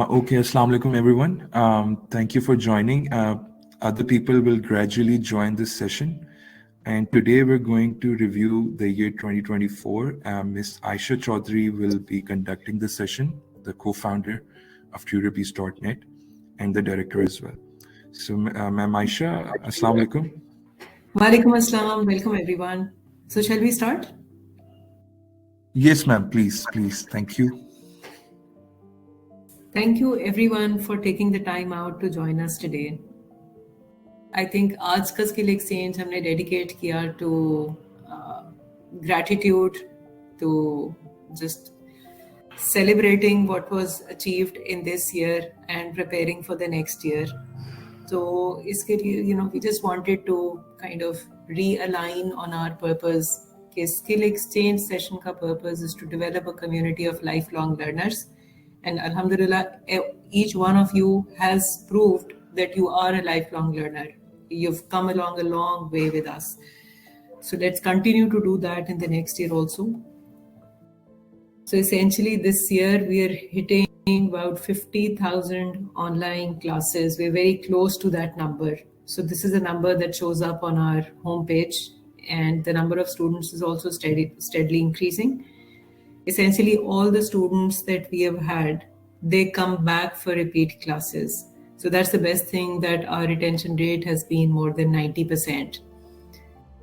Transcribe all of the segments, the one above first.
Okay, Assalamu alaikum, everyone. Thank you for joining. Other people will gradually join this session. And today we're going to review the year 2024. Ms. Aisha Chaudhary will be conducting the session, the co-founder of tutorpeace.net and the director as well. So, Ma'am Aisha, Assalamu alaikum. Walaikum assalam. Welcome, everyone. So, shall we start? Yes, ma'am. Please. Thank you. Thank you, everyone, for taking the time out to join us today. I think आज का skill exchange हमने dedicate किया to gratitude, to just celebrating what was achieved in this year and preparing for the next year. So, इसके लिए, we just wanted to kind of realign on our purpose. कि skill exchange session का purpose is to develop a community of lifelong learners. And Alhamdulillah, each one of you has proved that you are a lifelong learner. You've come along a long way with us. So let's continue to do that in the next year also. So essentially this year we are hitting about 50,000 online classes. We're very close to that number. So this is a number that shows up on our homepage, and the number of students is also steadily increasing. Essentially, all the students that we have had, they come back for repeat classes. So that's the best thing, that our retention rate has been more than 90%.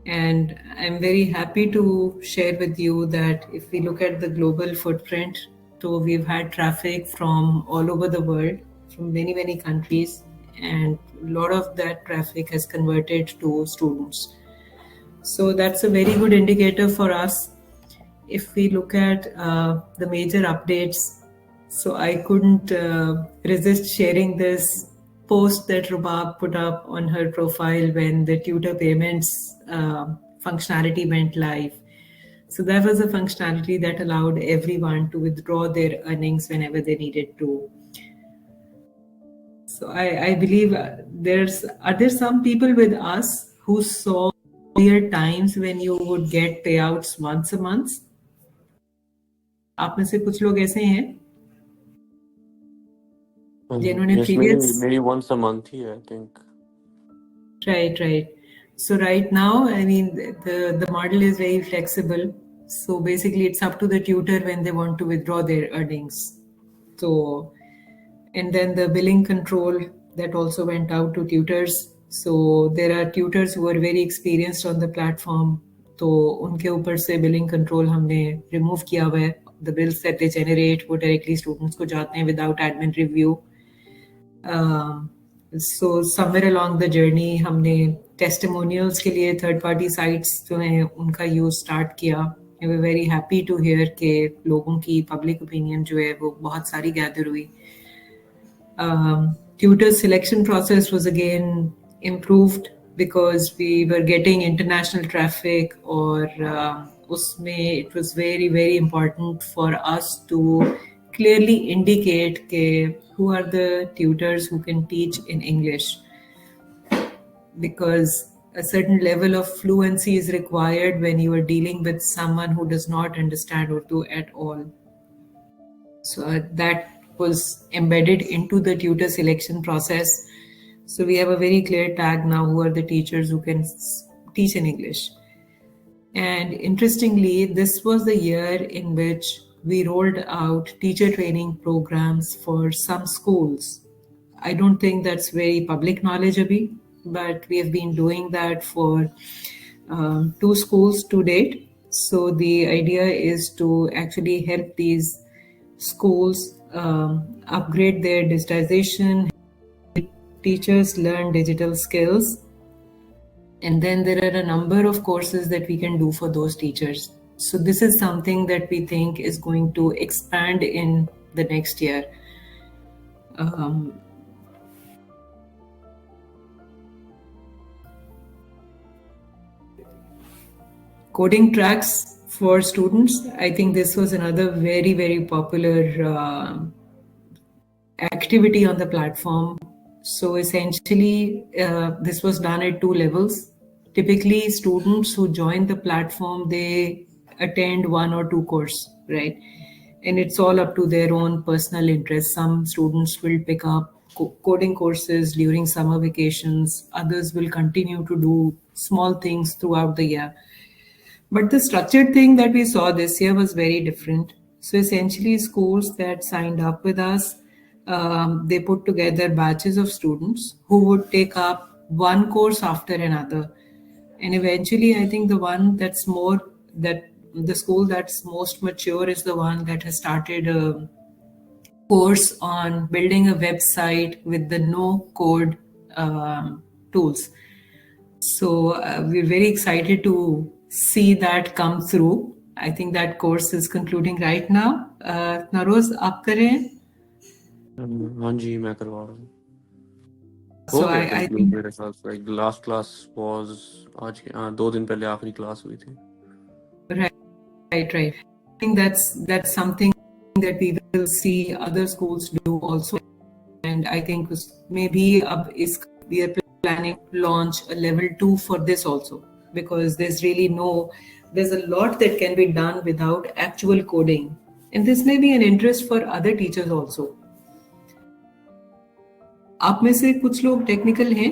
And I'm very happy to share with you that if we look at the global footprint, so we've had traffic from all over the world, from many, many countries, and a lot of that traffic has converted to students. So that's a very good indicator for us. If we look at the major updates, so I couldn't resist sharing this post that Rubab put up on her profile when the tutor payments functionality went live. So that was a functionality that allowed everyone to withdraw their earnings whenever they needed to. So I believe are there some people with us who saw earlier times when you would get payouts once a month? आप में से कुछ लोग ऐसे हैं जिन्होंने previous maybe once a month he I think. Right. So right now, I mean, the model is very flexible. So basically, it's up to the tutor when they want to withdraw their earnings. So, and then the billing control that also went out to tutors. So there are tutors who are very experienced on the platform. तो उनके ऊपर से billing control हमने remove किया हुआ है. The bills that they generate वो directly students को जाते हैं without admin review. So somewhere along the journey हमने testimonials के लिए third party sites जो हैं उनका use start किया. We were very happy to hear कि लोगों की public opinion जो है वो बहुत सारी gather हुई. Tutor selection process was again improved because we were getting international traffic, or usme it was very, very important for us to clearly indicate ke who are the tutors who can teach in English, because a certain level of fluency is required when you are dealing with someone who does not understand Urdu at all. So that was embedded into the tutor selection process. So we have a very clear tag now, who are the teachers who can teach in English. And interestingly, this was the year in which we rolled out teacher training programs for some schools. I don't think that's very public knowledge, Abhi, but we have been doing that for 2 schools to date. So the idea is to actually help these schools upgrade their digitization, teachers learn digital skills, and then there are a number of courses that we can do for those teachers. So this is something that we think is going to expand in the next year. Coding tracks for students. I think this was another very, very popular activity on the platform. So essentially, this was done at 2 levels. Typically, students who join the platform, they attend 1 or 2 courses, right? and it's all up to their own personal interest. Some students will pick up coding courses during summer vacations, others will continue to do small things throughout the year. But the structured thing that we saw this year was very different. So essentially, schools that signed up with us, they put together batches of students who would take up one course after another. And eventually, I think the one that's more, that the school that's most mature is the one that has started a course on building a website with the no code tools. So we're very excited to see that come through. I think that course is concluding right now. Naroz, आप करें? हाँ जी मैं करवा रहा हूँ So हो गया I conclude think मेरे ख्याल से like last class was आज के 2 दिन पहले आखिरी क्लास हुई थी right. I think that's something that we will see other schools do also. And I think maybe we are planning to launch a level 2 for this also, because there's a lot that can be done without actual coding. And this may be an interest for other teachers also. आप में से कुछ लोग technical हैं?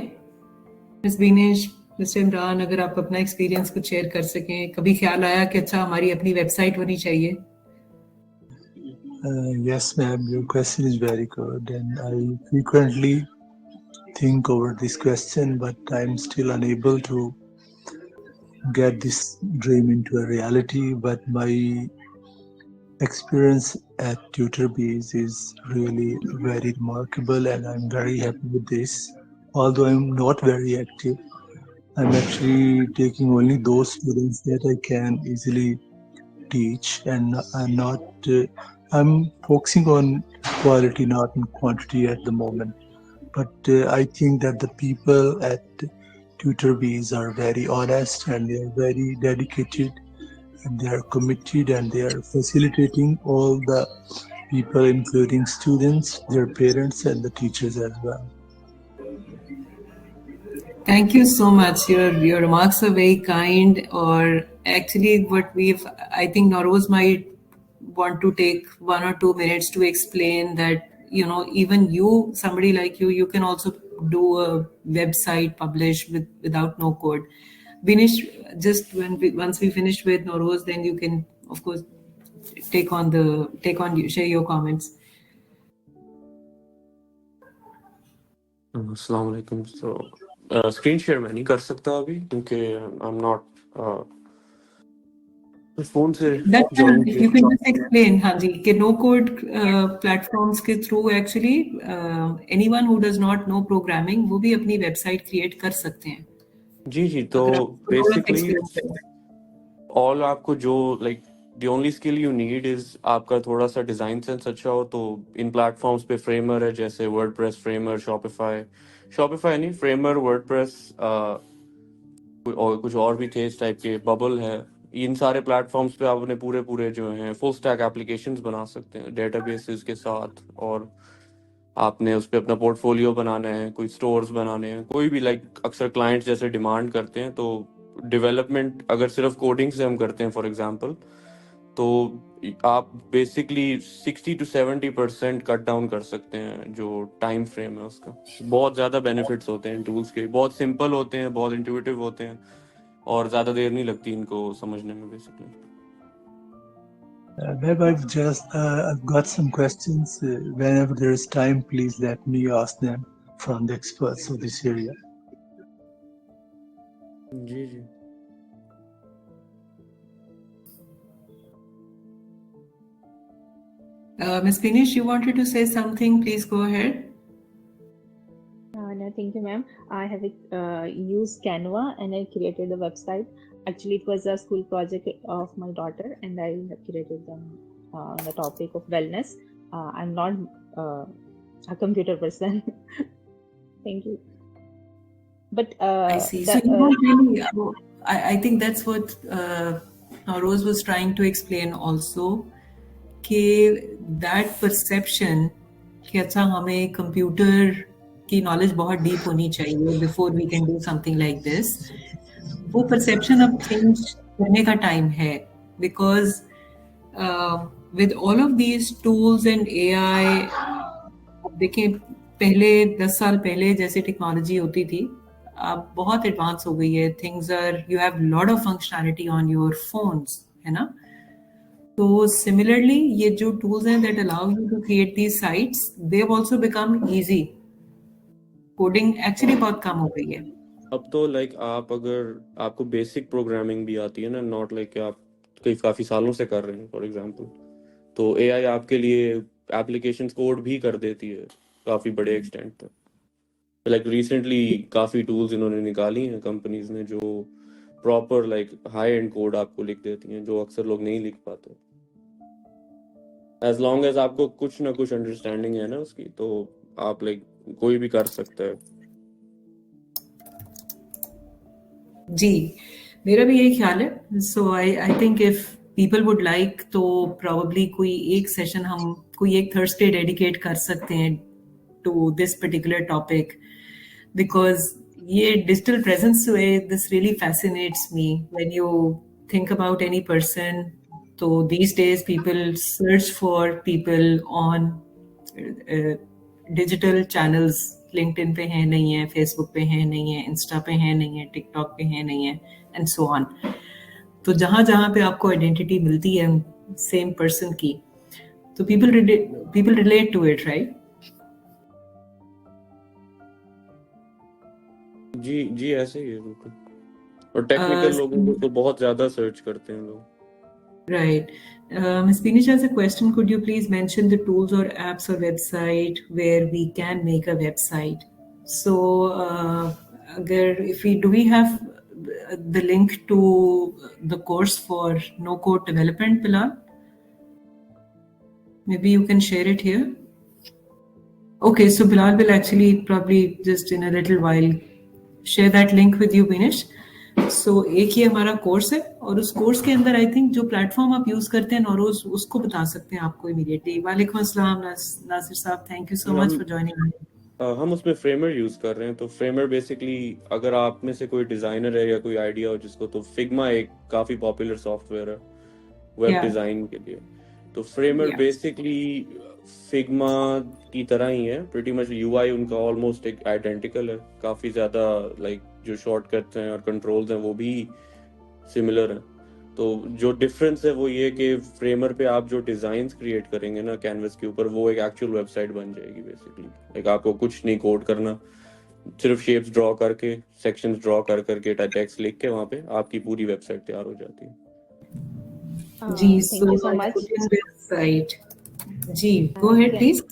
Miss Binesh, mister Imran, अगर आप अपना experience कुछ शेयर कर सकें, कभी ख्याल आया कि अच्छा हमारी अपनी वेबसाइट होनी चाहिए? Yes, ma'am, your question is very good, and I frequently think over this question, but I'm still unable to get this dream into a reality. But my experience at TutorBees is really very remarkable, and I'm very happy with this. Although I'm not very active, I'm actually taking only those students that I can easily teach, and I'm focusing on quality, not on quantity at the moment. But I think that the people at TutorBees are very honest, and they are very dedicated, and they are committed, and they are facilitating all the people, including students, their parents, and the teachers as well. Thank you so much. Your remarks are very kind. Or actually, I think Naroz might want to take 1 or 2 minutes to explain that, even somebody like you can also do a website, publish without no code. Binish, just once we finish with Naroz, then you can, of course, share your comments. अस्सलाम वालेकुम so screen share मैं नहीं कर सकता अभी क्योंकि I'm not phone से That's join if you can just explain, Hanji, कि no code platforms के through actually anyone who does not know programming वो भी अपनी website create कर सकते हैं. जी तो basically all आपको जो like the only skill you need is आपका थोड़ा सा डिजाइन सेंस अच्छा हो. तो इन प्लेटफॉर्म्स पे फ्रेमर है जैसे वर्डप्रेस फ्रेमर, शॉपिफाई नहीं फ्रेमर, वर्डप्रेस और कुछ और भी थे इस टाइप के, बबल है. इन सारे प्लेटफॉर्म्स पे आप अपने पूरे जो हैं फुल स्टैक एप्लीकेशंस बना सकते हैं डेटाबेसेस के साथ. और आपने उस पर अपना पोर्टफोलियो बनाना है, कोई स्टोर्स बनाने हैं, कोई भी लाइक अक्सर क्लाइंट्स जैसे डिमांड करते हैं. तो डेवलपमेंट अगर सिर्फ कोडिंग से हम करते हैं फॉर एग्जांपल, तो आप बेसिकली 60 to 70% कट डाउन कर सकते हैं जो टाइम फ्रेम है उसका. बहुत ज़्यादा बेनिफिट्स होते हैं टूल्स के, बहुत सिंपल होते हैं, बहुत इंट्यूटिव होते हैं और ज़्यादा देर नहीं लगती इनको समझने में basically. Web, I've got some questions. Whenever there is time, please let me ask them from the experts of this area. जी. Ms. Binish, you wanted to say something? Please go ahead. No, thank you, ma'am. I have used Canva and I created the website. Actually, it was a school project of my daughter, and I have created them on the topic of wellness. I'm not a computer person. Thank you. But I see. So you don't really. I think that's what Naroz was trying to explain also. कि that perception कि अच्छा हमें computer की knowledge बहुत deep होनी चाहिए before we can do something like this, वो perception अब change करने का टाइम है. because with all of these tools and AI, देखिए पहले 10 साल पहले जैसे टेक्नोलॉजी होती थी अब बहुत एडवांस हो गई है. Things are you have lot of functionality on your phones, है ना? तो सिमिलरली ये जो टूल्स हैं that allow you to create these sites, they have also become easy. Coding actually बहुत कम हो गई है. अब तो लाइक आप अगर आपको बेसिक प्रोग्रामिंग भी आती है ना, नॉट लाइक आप कई काफी सालों से कर रहे हैं फॉर एग्जांपल, तो एआई आपके लिए एप्लीकेशंस कोड भी कर देती है काफी बड़े एक्सटेंट तक. लाइक रिसेंटली काफी टूल्स इन्होंने निकाली हैं कंपनीज ने जो proper like high and code आपको लिख देती हैं जो अक्सर लोग नहीं लिख पाते. एज लॉन्ग एज आपको कुछ ना कुछ अंडरस्टैंडिंग है ना उसकी, तो आप लाइक कोई भी कर सकता है. जी, मेरा भी यही ख्याल है. So I think if people would like तो प्रोबेबली कोई एक सेशन हम कोई एक थर्सडे डेडिकेट कर सकते हैं to this particular topic, because ये डिजिटल प्रेजेंस जो है this really fascinates me when you think about any person. तो these days people search for people on digital channels. LinkedIn पे है नहीं है, फेसबुक पे है नहीं है, इंस्टा पे है नहीं है, टिकटॉक पे है नहीं है, एंड सो ऑन. तो जहां जहां पे आपको आइडेंटिटी मिलती है सेम पर्सन की, तो people relate to it, right? जी ऐसे ही है बिल्कुल. और टेक्निकल लोगों को तो बहुत ज्यादा सर्च करते हैं लोग. Right. Ms. Binish has a question. Could you please mention the tools or apps or website where we can make a website? So, do we have the link to the course for no code development, Bilal? Maybe you can share it here. Okay, so Bilal will actually probably just in a little while share that link with you, Binish. So, एक ही हमारा course है और उस course के अंदर I think जो platform आप use करते हैं नौरोज, उसको बता सकते हैं आपको इमीडिएटली. वालेकुम अस्सलाम नासिर साहब, thank you so much for joining. हम उसमें फ्रेमर यूज कर रहे हैं. तो फ्रेमर बेसिकली अगर आप में से कोई डिजाइनर है या कोई आइडिया हो जिसको, तो फिग्मा एक काफी पॉपुलर सॉफ्टवेयर है वेब डिजाइन के लिए. तो फ्रेमर बेसिकली फिग्मा की तरह ही है, प्रीटी मच यूआई उनका ऑलमोस्ट एक आइडेंटिकल है. काफी ज्यादा लाइक जो शॉर्टकट्स हैं और कंट्रोल्स हैं वो भी सिमिलर हैं. तो जो डिफरेंस है वो ये कि फ्रेमर पे आप जो डिजाइन्स क्रिएट करेंगे ना कैनवस के ऊपर, वो एक एक्चुअल वेबसाइट बन जाएगी बेसिकली. लाइक आपको कुछ नहीं कोड करना, सिर्फ शेप्स ड्रॉ करके, सेक्शंस ड्रॉ करके टेक्स्ट लिख के वहां पे आपकी पूरी वेबसाइट तैयार हो जाती है. जी, thank you so much. Website जी, गो अहेड प्लीज.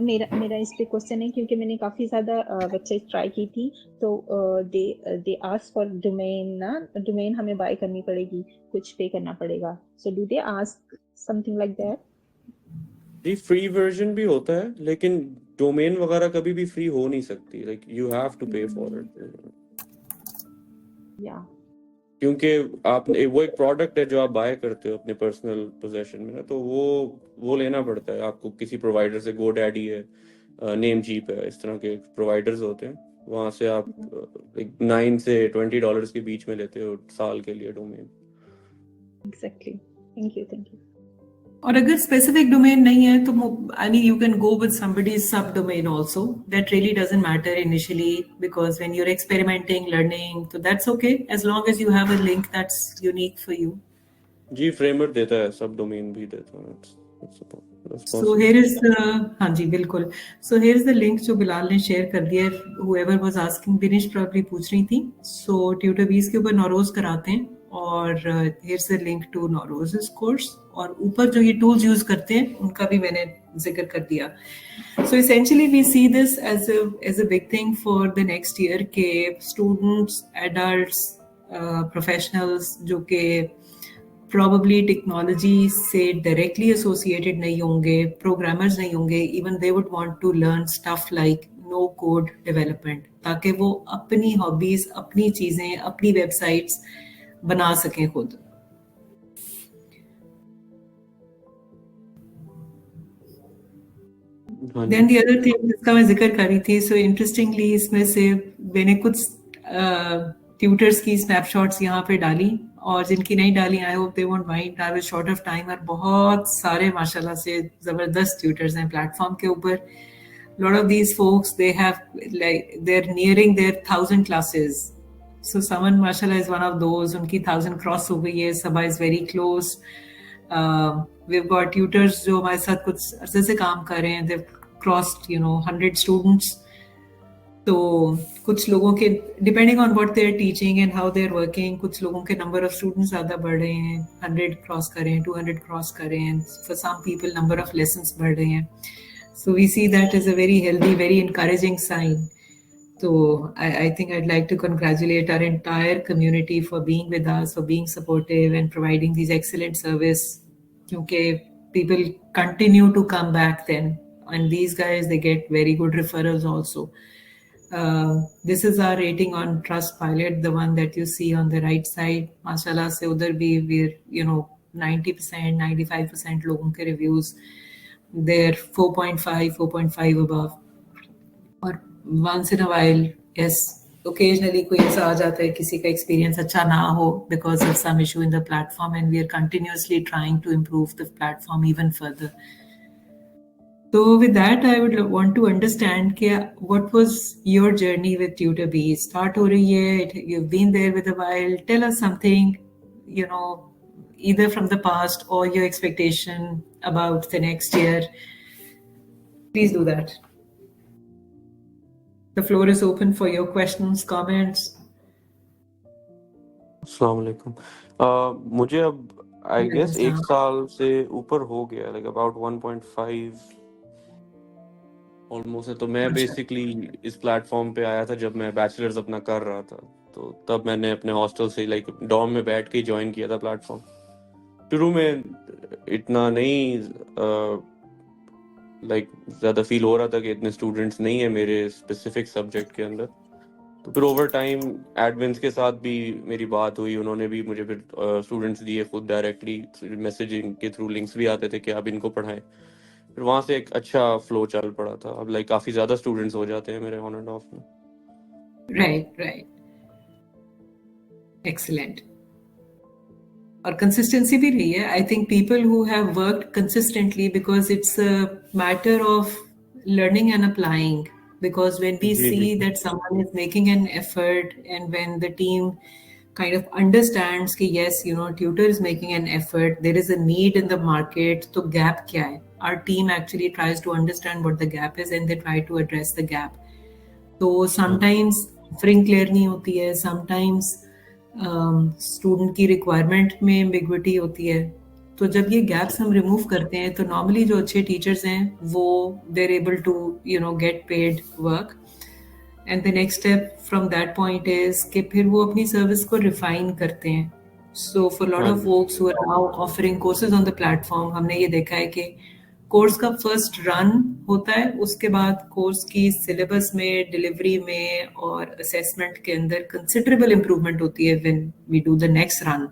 मेरा इस पे क्वेश्चन है क्योंकि मैंने काफी ज्यादा वेबसाइट ट्राई की थी. तो दे आस्क फॉर डोमेन ना, डोमेन हमें बाय करनी पड़ेगी, कुछ पे करना पड़ेगा. So do they ask something like that? जी फ्री वर्जन भी होता है, लेकिन डोमेन वगैरह कभी भी फ्री हो नहीं सकती. लाइक यू हैव टू पे फॉर इट. या क्योंकि आप वो एक प्रोडक्ट है जो आप बाय करते हो अपने पर्सनल पोजेशन में ना, तो वो लेना पड़ता है आपको किसी प्रोवाइडर से. GoDaddy है, Namecheap है, इस तरह के प्रोवाइडर्स होते हैं. वहां से आप $9 से $20 के बीच में लेते हो साल के लिए डोमेन. एग्जैक्टली. Thank you. और अगर स्पेसिफिक डोमेन नहीं है तो I mean you can go with somebody's sub domain also. That really doesn't matter initially because when you are experimenting, learning, तो that's okay as long as you have a link that's unique for you. जी Framer देता है, सब domain भी देता है. So here is हाँ जी बिल्कुल. So here is the link जो बिलाल ने शेयर कर दिया. हूएवर वाज आस्किंग, बिनिश प्रॉब्ली पूछ रही थी. सो ट्यूटरबीज के ऊपर नौरोज कराते हैं और here is the link to Nauroz course. और ऊपर जो ये टूल्स यूज करते हैं उनका भी मैंने जिक्र कर दिया. So essentially we see this as a big thing for the next year के स्टूडेंट्स, एडल्ट्स, प्रोफेशनल्स जो के probably टेक्नोलॉजी से डायरेक्टली एसोसिएटेड नहीं होंगे, प्रोग्रामर्स नहीं होंगे, even they would want to learn stuff like no code development, ताकि वो अपनी हॉबीज, अपनी चीजें, अपनी वेबसाइट्स बना सकें खुद. Then the other thing जिसका मैं जिक्र कर रही थी, so interestingly इसमें से मैंने कुछ ट्यूटर्स की स्नैपशॉट्स यहाँ पे डाली और जिनकी नहीं डाली I hope they won't mind, I was short of time, और बहुत सारे माशाल्लाह से ज़बरदस्त ट्यूटर्स हैं प्लेटफॉर्म के ऊपर. Lot of these folks, they have like they're nearing their 1,000 classes. So Saman mashallah is one of those. Unki 1,000 cross ho gayi hai. Sabha is very close. We've got tutors जो हमारे साथ कुछ अरसे से काम कर रहे हैं. They've crossed 100 students. तो कुछ लोगों के depending on what they are teaching and how they are working, कुछ लोगों के नंबर ऑफ स्टूडेंट्स ज़्यादा बढ़ रहे हैं, 100 क्रॉस कर रहे हैं, 200 क्रॉस कर रहे हैं. For some people number of lessons बढ़ रहे हैं. So we see that as a very healthy, very encouraging sign. So I think I'd like to congratulate our entire community for being with us, for being supportive and providing these excellent service. Because people continue to come back then. And these guys, they get very good referrals also. This is our rating on Trustpilot, the one that you see on the right side. MashaAllah, se udhar bhi we're 90%, 95% logon ke reviews. They're 4.5, 4.5 above. और once in a while, yes, occasionally कोई ऐसा आ जाता है किसी का experience अच्छा ना हो because of some issue in the platform, and we are continuously trying to improve the platform even further. So with that, I would want to understand what was your journey with TutorBee? Start हो रही है, you've been there with a while. Tell us something, either from the past or your expectation about the next year. Please do that. The floor is open for your questions, comments. अस्सलाम वालेकुम. मुझे अब I guess 1 साल से ऊपर हो गया, like about 1.5 almost है. तो मैं बेसिकली इस प्लेटफॉर्म पे आया था जब मैं बैचलर्स अपना कर रहा था. तो तब मैंने अपने हॉस्टल से लाइक डॉर्म में बैठ के ज्वाइन किया था प्लेटफॉर्म. शुरू में इतना नहीं लाइक ज़्यादा फील हो रहा था कि इतने स्टूडेंट्स नहीं है मेरे स्पेसिफिक सब्जेक्ट के अंदर. तो फिर ओवर टाइम एडमिन्स के साथ भी मेरी बात हुई. उन्होंने भी मुझे फिर स्टूडेंट्स दिए खुद डायरेक्टली, मैसेजिंग के थ्रू लिंक्स भी आते थे कि आप इनको पढ़ाएं. फिर वहाँ से एक अच्छा फ्लो चल पड़ा था. अब लाइक काफ़ी ज़्यादा स्टूडेंट्स हो जाते हैं मेरे ऑन एंड ऑफ में. Right. Excellent. और कंसिस्टेंसी भी रही है. I think people who have worked consistently, because it's a matter of learning and applying, because when we see that someone is making an effort and when the team kind of understands कि yes, tutor is making an effort, there is a need in the market, तो gap क्या है? Our team actually tries to understand what the gap is and they try to address the gap. So sometimes offering clear नहीं होती है, sometimes student की requirement में ambiguity होती है. तो जब ये गैप्स हम रिमूव करते हैं तो नॉर्मली जो अच्छे टीचर्स हैं वो they're able to get paid work. And the next step from that point is कि फिर वो अपनी सर्विस को रिफाइन करते हैं. So for lot of folks who are now offering courses on the platform, हमने ये देखा है कि कोर्स का फर्स्ट रन होता है, उसके बाद कोर्स की सिलेबस में, डिलीवरी में और असेसमेंट के अंदर कंसिडरेबल इम्प्रूवमेंट होती है when we do the next run.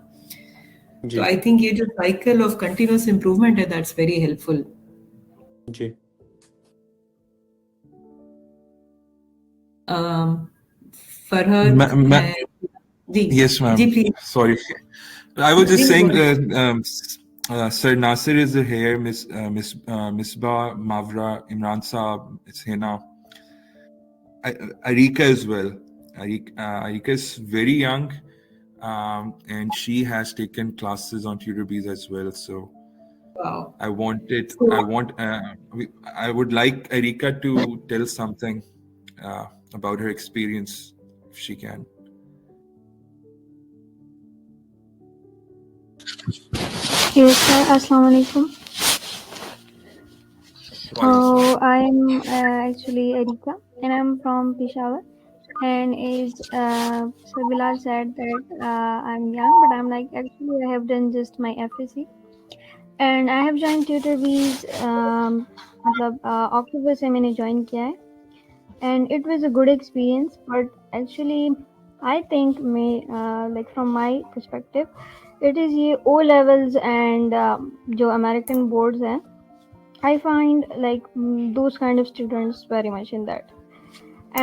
तो आई थिंक ये जो साइकिल ऑफ कंटिन्यूअस इम्प्रूवमेंट है, दैट्स वेरी हेल्पफुल. जी. फरहद. Yes, ma'am. जी please. Sorry, I was just saying. Sir Nasir is here, Miss Misbah, Mavra, Imran Saab, it's Hina, Arika as well. Arika is very young, and she has taken classes on TutorBees as well. So wow. I would like Arika to tell something about her experience, if she can. Yes, sir. Assalamu alaikum. So I'm actually Erika, and I'm from Peshawar. And as Sir Bilal said that I'm young, but I'm actually I have done just my FSC, and I have joined TutorBees. October से मैंने join किया है, and it was a good experience. But actually, I think from my perspective, it is ये O levels and जो American boards हैं, I find those kind of students very much in that.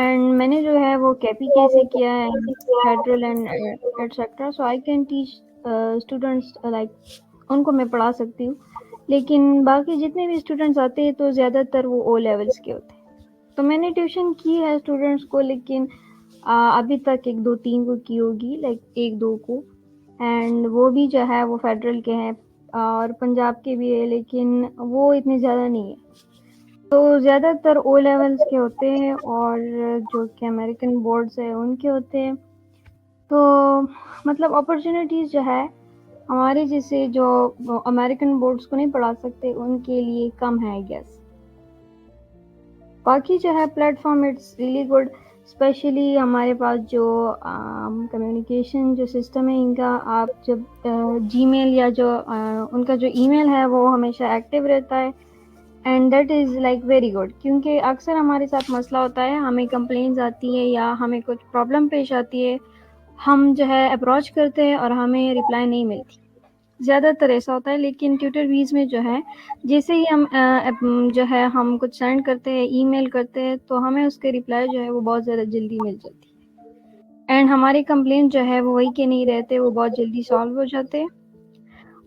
And मैंने जो है वो KPK से किया है, Federal and etc. So I can teach students like उनको मैं पढ़ा सकती हूँ, लेकिन बाकी जितने भी स्टूडेंट्स आते हैं तो ज़्यादातर वो ओ लेवल्स के होते हैं। तो मैंने ट्यूशन की है स्टूडेंट्स को, लेकिन अभी तक 1-2-3 को की होगी, लाइक 1-2 को, एंड वो भी जो है वो फेडरल के हैं और पंजाब के भी है, लेकिन वो इतने ज़्यादा नहीं है। तो ज़्यादातर ओ लेवल्स के होते हैं और जो कि अमेरिकन बोर्ड्स है उनके होते हैं। तो मतलब अपॉर्चुनिटीज़ जो है हमारे जैसे जो अमेरिकन बोर्ड्स को नहीं पढ़ा सकते उनके लिए कम है आई गेस। बाकी जो है platform it's really good, specially हमारे पास जो कम्युनिकेशन जो सिस्टम है इनका, आप जब जीमेल या जो उनका जो ईमेल है वो हमेशा एक्टिव रहता है, and that is like very good, क्योंकि अक्सर हमारे साथ मसला होता है, हमें कंप्लेंट्स आती है या हमें कुछ प्रॉब्लम पेश आती है, हम जो है अप्रोच करते हैं और हमें रिप्लाई नहीं मिलती, ज़्यादातर ऐसा होता है। लेकिन ट्विटर बीज में जो है जैसे ही हम जो है हम कुछ सेंड करते हैं, ईमेल करते हैं, तो हमें उसके रिप्लाई जो है वो बहुत ज़्यादा जल्दी मिल जाती है, एंड हमारी कंप्लेंट जो है वो वही के नहीं रहते, वो बहुत जल्दी सॉल्व हो जाते हैं।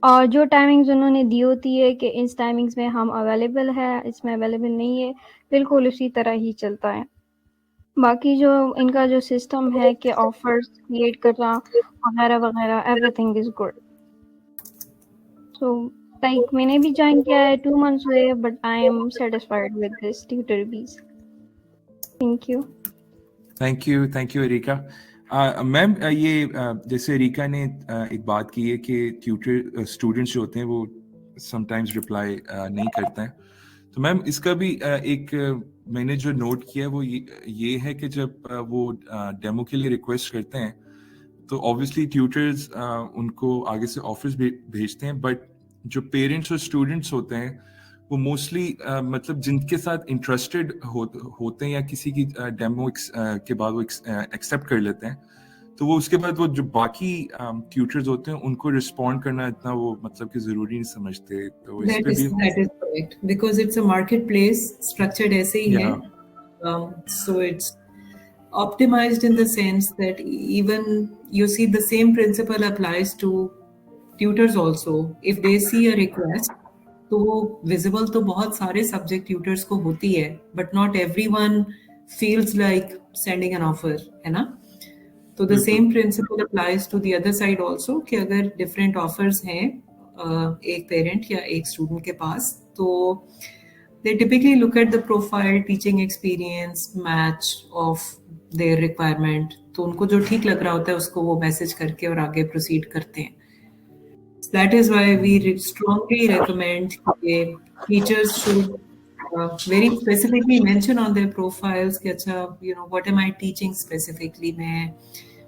और जो टाइमिंग्स उन्होंने दी होती है कि इस टाइमिंग्स में हम अवेलेबल है, इसमें अवेलेबल नहीं है, बिल्कुल उसी तरह ही चलता है। बाकी जो इनका जो सिस्टम है कि ऑफर्स क्रिएट करना वगैरह वगैरह, everything is good. So like मैंने भी ज्वाइन किया है, 2 months हुए, but I am satisfied with this TutorBees. Thank you. Thank you Erica. Ma'am ये जैसे एरिका ने एक बात की है कि ट्यूटर स्टूडेंट्स जो होते हैं वो समटाइम्स रिप्लाई नहीं करते हैं, तो मैम इसका भी एक मैंने जो नोट किया है वो ये है कि जब वो डेमो के लिए रिक्वेस्ट करते हैं तो ऑब्वियसली ट्यूटर्स उनको आगे से ऑफिस भेजते हैं, बट जो पेरेंट्स और स्टूडेंट्स होते हैं वो मोस्टली मतलब जिनके साथ इंटरेस्टेड होते हैं या किसी की डेमो के बाद वो एक्सेप्ट कर लेते हैं, तो वो उसके बाद वो जो बाकी ट्यूटर्स होते हैं उनको रिस्पॉन्ड करना इतना वो मतलब कि जरूरी नहीं समझते। तो इस पे भी that is correct because it's a marketplace structured ऐसे ही है, so it's optimized in the sense that even you see the same principle applies to tutors also. If they see a request, तो वो visible तो बहुत सारे subject tutors को होती है, but not everyone feels like sending an offer, है ना? तो the same principle applies to the other side also कि अगर different offers हैं एक parent या एक student के पास, तो they typically look at the profile, teaching experience, match of their requirement. तो उनको जो ठीक लग रहा होता है उसको वो मैसेज करके और आगे प्रोसीड करते हैं. That is why we strongly recommend that teachers should very specifically mention on their profiles कि अच्छा, you know, what am I teaching specifically? मैं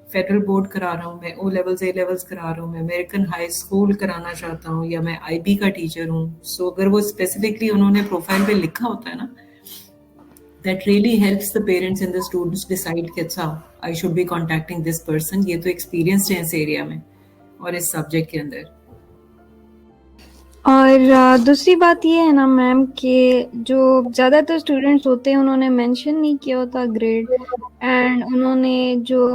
फेडरल बोर्ड करा रहा हूँ, मैं ओ लेवल्स ए लेवल्स करा रहा हूँ, मैं अमेरिकन हाई स्कूल कराना चाहता हूँ, या मैं आईबी का टीचर हूँ. सो अगर वो स्पेसिफिकली उन्होंने प्रोफाइल पे लिखा होता है ना, that really helps the parents and the students decide कि अच्छा I should be contacting this person, ये तो experienced है इस एरिया में और इस सब्जेक्ट के अंदर. और दूसरी बात ये है ना मैम कि जो ज़्यादातर स्टूडेंट्स होते हैं उन्होंने मेंशन नहीं किया होता ग्रेड, एंड उन्होंने जो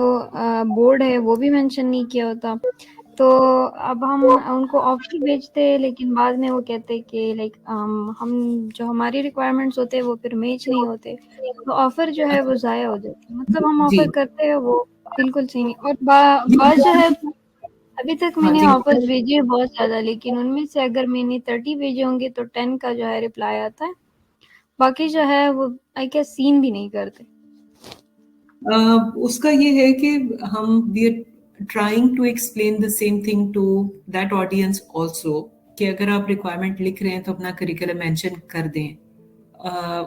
बोर्ड है वो भी मेंशन नहीं किया होता. तो अब हम उनको ऑफर भेजते हैं, लेकिन बाद में वो कहते हैं कि लाइक हम जो हमारी रिक्वायरमेंट्स होते हैं वो फिर मैच नहीं होते, तो ऑफर जो है वो ज़ाया हो जाती है. मतलब हम ऑफर करते हैं वो बिल्कुल सही नहीं. और बात जो है, अभी तक मैंने ऑफर्स भेजे हैं बहुत ज़्यादा, लेकिन उनमें से अगर मैंने 30 भेजे होंगे तो 10 का जो है रिप्लाई आता है, बाकी जो है वो आई गेस सीन भी नहीं करते. उसका ये है कि हम we are trying to explain the same thing to that audience also कि अगर आप रिक्वायरमेंट लिख रहे हैं तो अपना करिकुलम मेंशन कर दें.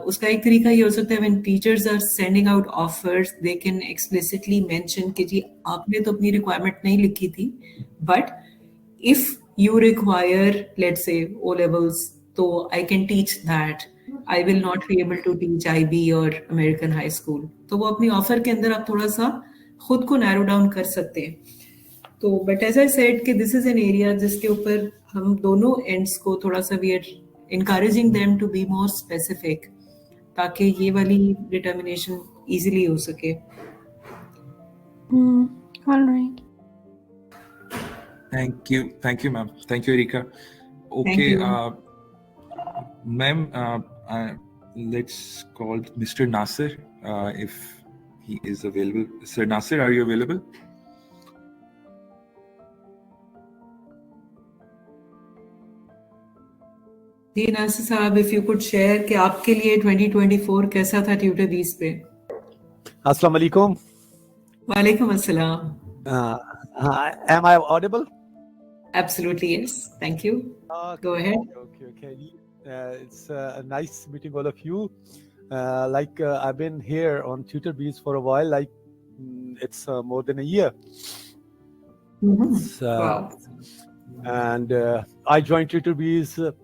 उसका एक तरीका ये हो सकता है when teachers are sending out offers they can explicitly mention कि जी आपने तो अपनी रिक्वायरमेंट नहीं लिखी थी, but if you require let's say O levels तो I can teach that. I will not be able to teach IB or American high school. तो वो अपनी ऑफर के अंदर आप थोड़ा सा खुद को नैरो डाउन कर सकते हैं. तो बट एज आई सेड कि दिस इज एन एरिया जिसके ऊपर हम दोनों एंड्स को थोड़ा सा we are encouraging them to be more specific ताकि ये वाली डिटर्मिनेशन इजीली हो सके. All right. Thank you, ma'am. Thank you, Erika. Thank Okay, you. ma'am, let's call Mr. Nasir if he is available. Sir Nasir, are you available? जी नासिर साहब, if you could share कि आपके लिए 2024 कैसा था tutor बीस पे? Assalamu alaikum. वालेकुम अस्सलाम. Am I audible? Absolutely yes. Thank you. Go ahead. Okay. It's nice meeting all of you. I've been here on TutorBees for a while. It's more than a year. Wow. And I joined TutorBees,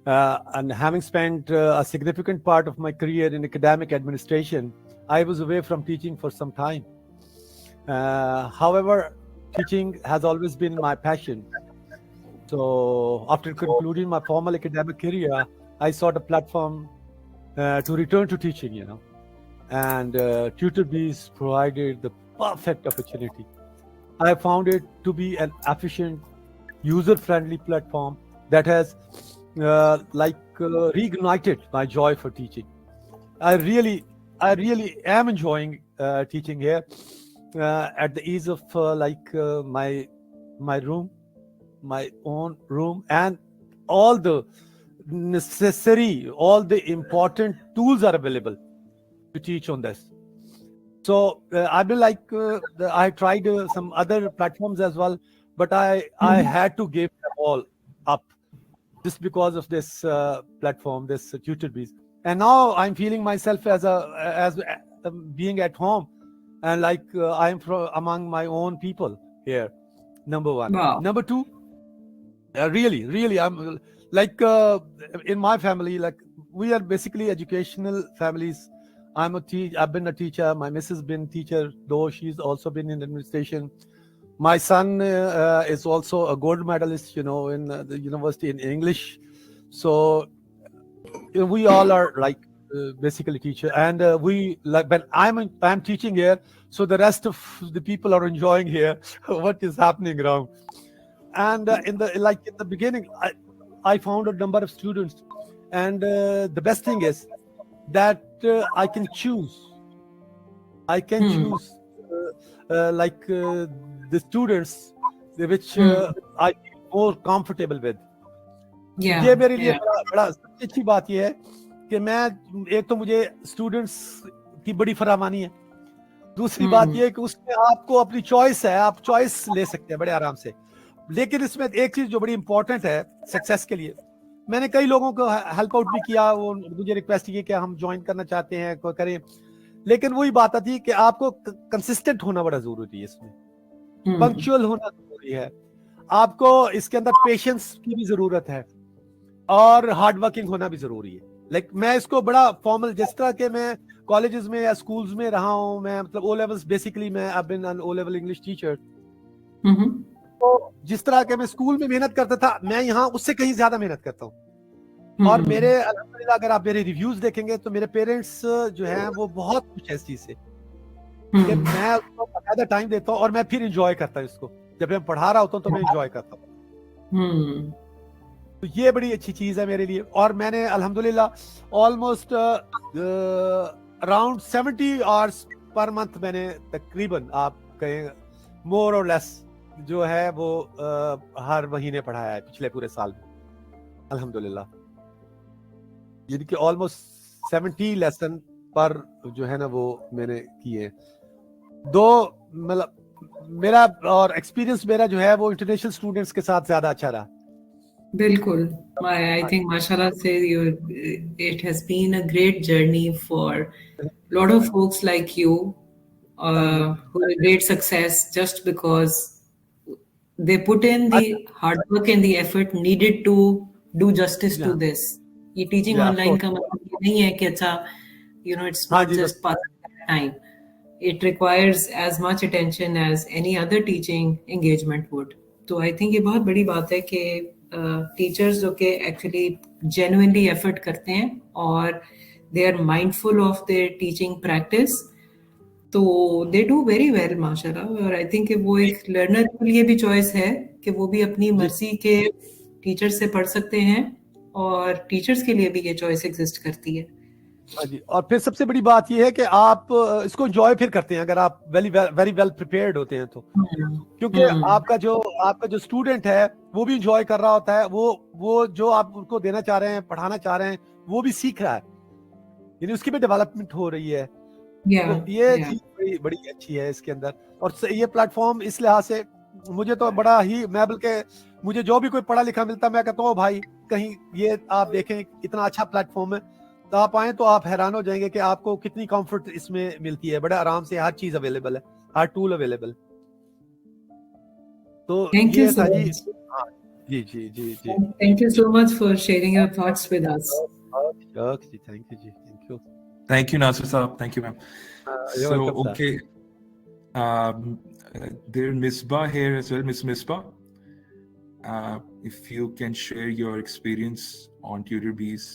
and having spent a significant part of my career in academic administration, I was away from teaching for some time. However, teaching has always been my passion. So after concluding my formal academic career, I sought a platform to return to teaching, and TutorBees provided the perfect opportunity. I found it to be an efficient, user-friendly platform that has reignited my joy for teaching. I really am enjoying teaching here at the ease of my room, my own room, and all the important tools are available to teach on this. So I've been I tried some other platforms as well, but I had to give them all up just because of this platform, this TutorBees. And now I'm feeling myself as being at home, and I'm among my own people here. Number one. Wow. Number two, really, I'm in my family, we are basically educational families. I've been a teacher. My missus been teacher, though she's also been in administration. My son is also a gold medalist, in the university in English. So we all are basically teacher, and when I'm teaching here, so the rest of the people are enjoying here what is happening around. And in the beginning, I found a number of students, and the best thing is that I can choose. I can choose the students which I feel more comfortable with. Yeah. ये मेरे लिए बड़ा सबसे अच्छी बात ये है कि मैं एक तो मुझे स्टूडेंट्स की बड़ी फरामानी है, दूसरी बात ये है कि उसमें आपको अपनी चॉइस है, आप चॉइस ले सकते हैं बड़े आराम से. लेकिन इसमें एक चीज जो बड़ी इंपॉर्टेंट है सक्सेस के लिए, मैंने कई लोगों को हेल्प आउट भी किया, वो मुझे रिक्वेस्ट की कि हम ज्वाइन करना चाहते हैं, कोई करें, लेकिन वही बात आती है कि आपको कंसिस्टेंट होना बड़ा जरूरी है, इसमें पंक्चुअल होना जरूरी है, आपको इसके अंदर पेशेंस की भी जरूरत है, और हार्ड वर्किंग होना भी जरूरी है. मैं इसको बड़ा फॉर्मल, जिस तरह के मैं कॉलेजेस में या स्कूल्स में रहा हूँ, मैं मतलब ओ लेवल्स बेसिकली, मैं I been an O level English teacher, तो जिस तरह के मैं स्कूल में मेहनत करता था, मैं यहाँ उससे कहीं ज्यादा मेहनत करता हूँ. और मेरे अल्हम्दुलिल्लाह अगर आप मेरे रिव्यूज देखेंगे तो मेरे पेरेंट्स जो हैं वो बहुत खुश है इस चीज से कि मैं उसको ज्यादा टाइम देता हूँ और मैं फिर एंजॉय करता हूँ इसको. जब मैं पढ़ा रहा होता हूँ तो मैं एंजॉय करता हूँ. तो ये बड़ी अच्छी चीज है मेरे लिए. और मैंने अल्हम्दुलिल्लाह almost around 70 hours per month मैंने तकरीबन, आप कहें मोर और लेस, जो है वो हर महीने पढ़ाया है पिछले पूरे साल में अल्हम्दुलिल्लाह. यानी कि ऑलमोस्ट 70 लेसन पर जो है ना वो मैंने किए. दो मतलब मेरा और एक्सपीरियंस मेरा जो है वो इंटरनेशनल स्टूडेंट्स के साथ ज्यादा अच्छा रहा. बिल्कुल. I think mashallah say it has been a great journey for a lot of folks like you who are great success just because they put in the hard work and the effort needed to do justice to this. ये teaching online का मतलब ये नहीं है कि अच्छा, it's not just passing time. It requires as much attention as any other teaching engagement would. तो I think ये बहुत बड़ी बात है कि टीचर्स जो कि एक्चुअली जेन्युइनली एफर्ट करते हैं और they are mindful of their teaching practice, तो दे डू वेरी वेल माशाल्लाह. और आई थिंक वो एक लर्नर के लिए भी चॉइस है कि वो भी अपनी मर्जी के टीचर से पढ़ सकते हैं और टीचर्स के लिए भी ये चॉइस एग्जिस्ट करती है। हाँ जी, और फिर सबसे बड़ी बात ये है कि आप इसको एंजॉय फिर करते हैं अगर आप वेरी वेल प्रिपेयर्ड होते हैं तो, क्योंकि आपका जो स्टूडेंट है वो भी एंजॉय कर रहा होता है, वो जो आप उनको देना चाह रहे हैं, पढ़ाना चाह रहे हैं, वो भी सीख रहा है, यानी उसकी भी डेवलपमेंट हो रही है। तो ये चीज बड़ी अच्छी है इसके अंदर। और ये प्लेटफॉर्म इस लिहाज से मुझे तो बड़ा ही, मैं बल्कि मुझे जो भी कोई पढ़ा लिखा मिलता मैं कहता हूँ भाई कहीं ये आप देखें इतना अच्छा प्लेटफॉर्म है, तो आप आए तो आप हैरान हो जाएंगे कि आपको कितनी कंफर्ट इसमें मिलती है, बड़े आराम से हर चीज अवेलेबल है, हर टूल अवेलेबल। तो थैंक ये यू था सो जी। मच। हाँ, जी जी जी जी, thank you so much for sharing your thoughts with us. जी, थैंक यू जी, thank you. Thank you, Nasir Saab. Thank you, ma'am. You're So, welcome, sir. okay. There's Misbah here as well, Miss Misbah. If you can share your experience on TutorBees.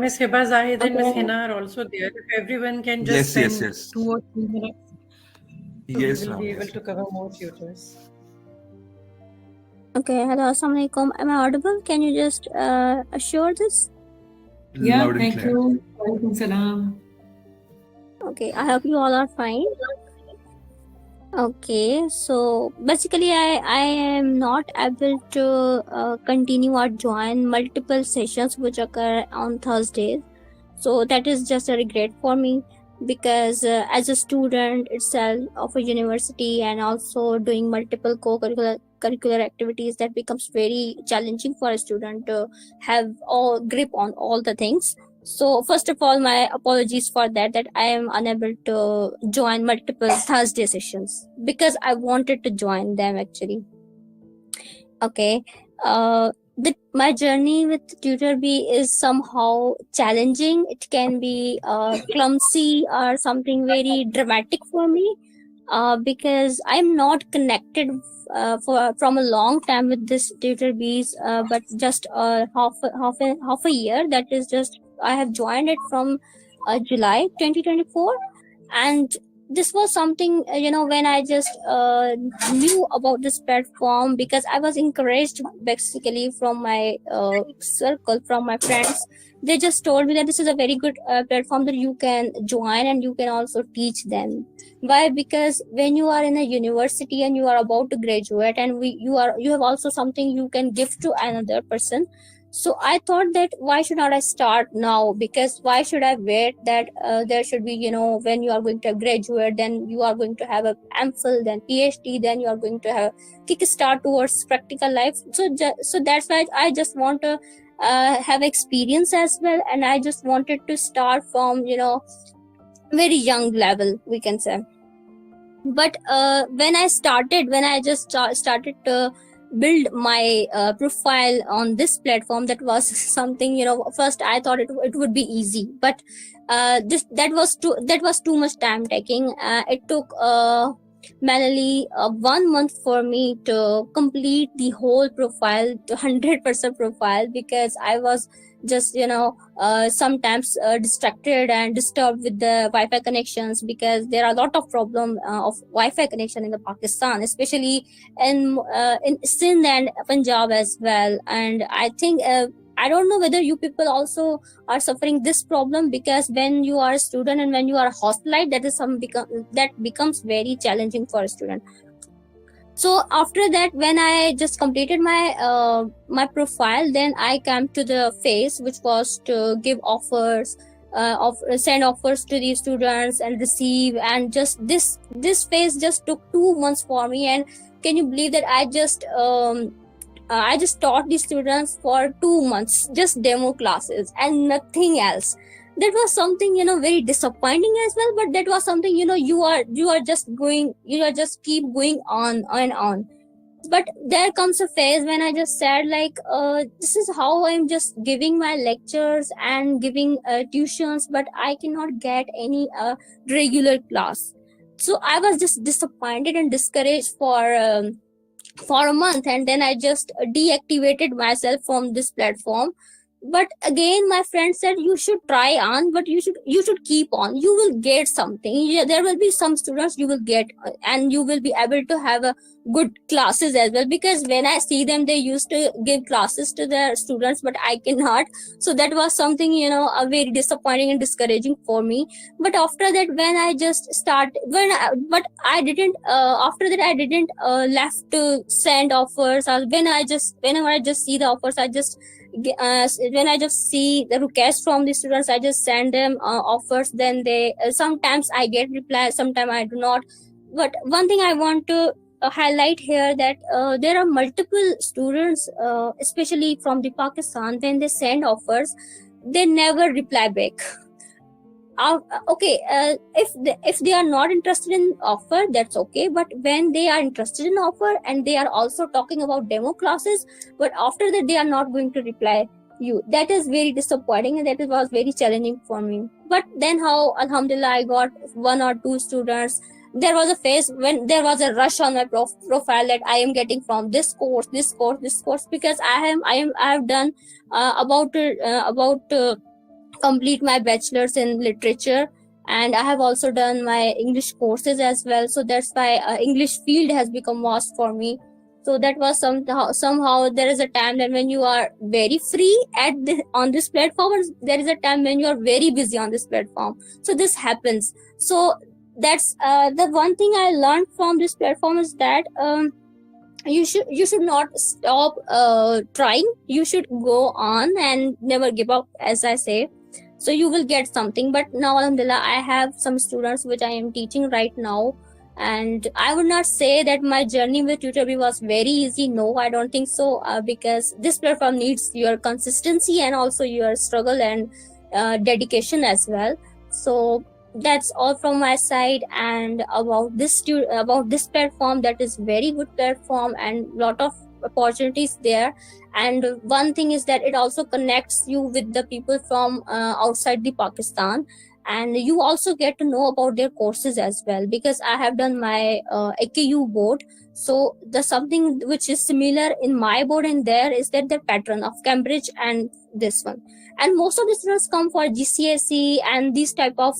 Miss Hiba Zahid and Miss Hina are also there. If everyone can just Yes, spend 2 or 3 minutes, so yes, we will ma'am, be yes, able to cover more tutors. Okay, hello, assalamu alaikum. Am I audible? Can you just assure this? Yeah, Loud and thank clear. you. Walaikum salam. Okay, I hope you all are fine. Okay, so basically I am not able to continue or join multiple sessions which occur on Thursdays. So that is just a regret for me, because as a student itself of a university and also doing multiple curricular activities, that becomes very challenging for a student to have all grip on all the things. So first of all, my apologies for that I am unable to join multiple Thursday sessions because I wanted to join them actually. Okay, my journey with TutorBee is somehow challenging. It can be clumsy or something very dramatic for me, because I'm not connected from a long time with this TutorBees, but just half a year. That is just I have joined it from July 2024, and this was something when I just knew about this platform, because I was encouraged basically from my circle, from my friends. They just told me that this is a very good platform that you can join and you can also teach them. Why? Because when you are in a university and you are about to graduate, and you have also something you can give to another person. So I thought that why should not I start now? Because why should I wait that there should be, when you are going to graduate, then you are going to have a MPhil, then PhD, then you are going to have kickstart towards practical life. So that's why I just want to have experience as well, and I just wanted to start from very young level, we can say. But when I just started to build my profile on this platform, that was something, first I thought it would be easy, but that was too much time taking. It took manually 1 month for me to complete the whole profile to 100% profile, because I was just sometimes distracted and disturbed with the Wi-Fi connections, because there are a lot of problem of Wi-Fi connection in the Pakistan, especially in Sindh and Punjab as well. And I think I don't know whether you people also are suffering this problem, because when you are a student and when you are hospitalized, that becomes very challenging for a student. So after that, when I just completed my my profile, then I came to the phase which was to give offers, send offers to the students and receive, and just this phase just took 2 months for me. And can you believe that I just taught the students for 2 months, just demo classes and nothing else. That was something very disappointing as well, but that was something you are just keep going on and on. But there comes a phase when I just said, like, this is how I'm just giving my lectures and giving tuitions, but I cannot get any regular class. So I was just disappointed and discouraged for a month, and then I just deactivated myself from this platform. but again my friend said you should try on, but you should keep on, you will get something. Yeah, there will be some students you will get, and you will be able to have a good classes as well, because when I see them, they used to give classes to their students, but I cannot. So that was something, a very disappointing and discouraging for me. But after that, when I just start but I didn't after that I didn't left to send offers, or whenever I just see the offers, when I just see the request from the students, I just send them offers. Then they sometimes I get replies, sometimes I do not. But one thing I want to highlight here, that there are multiple students, especially from the Pakistan, when they send offers, they never reply back. If they are not interested in offer, that's okay, but when they are interested in offer and they are also talking about demo classes, but after that they are not going to reply you, that is very disappointing, and that was very challenging for me. But then how, alhamdulillah, I got 1 or 2 students. There was a phase when there was a rush on my profile that I am getting from this course, because I have done about complete my bachelor's in literature, and I have also done my English courses as well. So that's why English field has become vast for me. So that was somehow there is a time that when you are very free on this platform, and there is a time when you are very busy on this platform. So this happens. So that's the one thing I learned from this platform, is that you should not stop trying. You should go on and never give up, as I say. So you will get something. But now, alhamdulillah, I have some students which I am teaching right now, and I would not say that my journey with TutorBee was very easy. No, I don't think so, because this platform needs your consistency and also your struggle and dedication as well. So that's all from my side. And about this platform, that is very good platform and lot of opportunities there. And one thing is that it also connects you with the people from outside the Pakistan, and you also get to know about their courses as well, because I have done my AKU board. So the something which is similar in my board and there is that the pattern of Cambridge and this one, and most of the students come for GCSE and these type of